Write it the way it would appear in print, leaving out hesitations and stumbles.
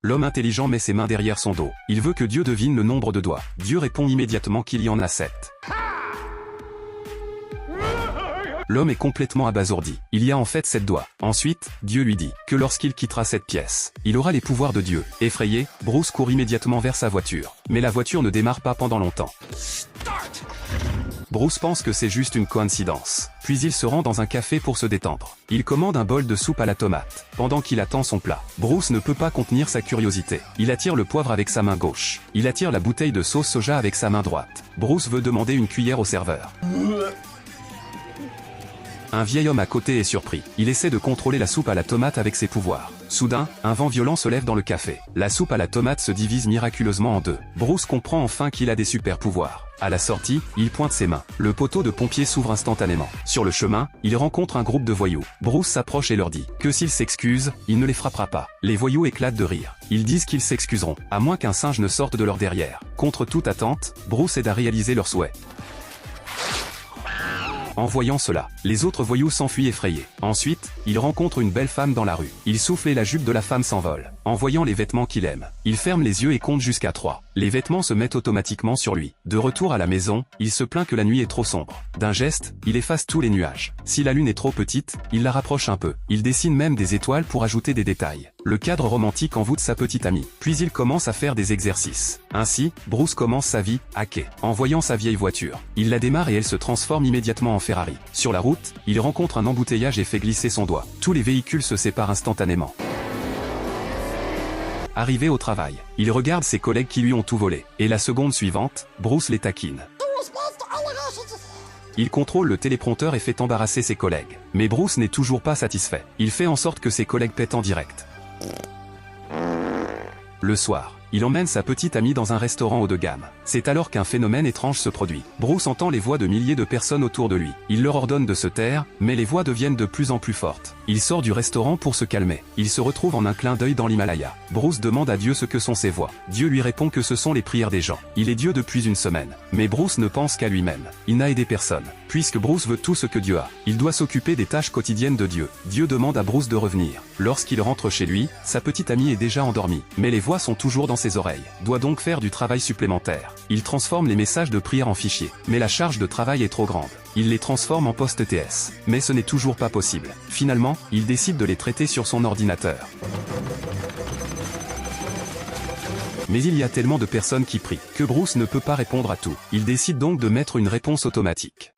L'homme intelligent met ses mains derrière son dos. Il veut que Dieu devine le nombre de doigts. Dieu répond immédiatement qu'il y en a 7. L'homme est complètement abasourdi. Il y a en fait 7 doigts. Ensuite, Dieu lui dit que lorsqu'il quittera cette pièce, il aura les pouvoirs de Dieu. Effrayé, Bruce court immédiatement vers sa voiture. Mais la voiture ne démarre pas pendant longtemps. Bruce pense que c'est juste une coïncidence. Puis il se rend dans un café pour se détendre. Il commande un bol de soupe à la tomate. Pendant qu'il attend son plat, Bruce ne peut pas contenir sa curiosité. Il attire le poivre avec sa main gauche. Il attire la bouteille de sauce soja avec sa main droite. Bruce veut demander une cuillère au serveur. Un vieil homme à côté est surpris. Il essaie de contrôler la soupe à la tomate avec ses pouvoirs. Soudain, un vent violent se lève dans le café. La soupe à la tomate se divise miraculeusement en deux. Bruce comprend enfin qu'il a des super pouvoirs. À la sortie, il pointe ses mains. Le poteau de pompier s'ouvre instantanément. Sur le chemin, il rencontre un groupe de voyous. Bruce s'approche et leur dit que s'ils s'excusent, il ne les frappera pas. Les voyous éclatent de rire. Ils disent qu'ils s'excuseront, à moins qu'un singe ne sorte de leur derrière. Contre toute attente, Bruce aide à réaliser leurs souhaits. En voyant cela, les autres voyous s'enfuient effrayés. Ensuite, il rencontre une belle femme dans la rue. Il souffle et la jupe de la femme s'envole. En voyant les vêtements qu'il aime, il ferme les yeux et compte jusqu'à 3. Les vêtements se mettent automatiquement sur lui. De retour à la maison, il se plaint que la nuit est trop sombre. D'un geste, il efface tous les nuages. Si la lune est trop petite, il la rapproche un peu. Il dessine même des étoiles pour ajouter des détails. Le cadre romantique envoûte sa petite amie. Puis il commence à faire des exercices. Ainsi, Bruce commence sa vie à quai. En voyant sa vieille voiture, il la démarre et elle se transforme immédiatement en Ferrari. Sur la route, il rencontre un embouteillage et fait glisser son doigt. Tous les véhicules se séparent instantanément. Arrivé au travail, il regarde ses collègues qui lui ont tout volé. Et la seconde suivante, Bruce les taquine. Il contrôle le téléprompteur et fait embarrasser ses collègues. Mais Bruce n'est toujours pas satisfait. Il fait en sorte que ses collègues pètent en direct. Le soir, il emmène sa petite amie dans un restaurant haut de gamme. C'est alors qu'un phénomène étrange se produit. Bruce entend les voix de milliers de personnes autour de lui. Il leur ordonne de se taire, mais les voix deviennent de plus en plus fortes. Il sort du restaurant pour se calmer. Il se retrouve en un clin d'œil dans l'Himalaya. Bruce demande à Dieu ce que sont ces voix. Dieu lui répond que ce sont les prières des gens. Il est Dieu depuis une semaine. Mais Bruce ne pense qu'à lui-même. Il n'a aidé personne. Puisque Bruce veut tout ce que Dieu a, il doit s'occuper des tâches quotidiennes de Dieu. Dieu demande à Bruce de revenir. Lorsqu'il rentre chez lui, sa petite amie est déjà endormie. Mais les voix sont toujours dans ses oreilles. Doit donc faire du travail supplémentaire. Il transforme les messages de prière en fichiers. Mais la charge de travail est trop grande. Il les transforme en post-TS. Mais ce n'est toujours pas possible. Finalement, il décide de les traiter sur son ordinateur. Mais il y a tellement de personnes qui prient que Bruce ne peut pas répondre à tout. Il décide donc de mettre une réponse automatique.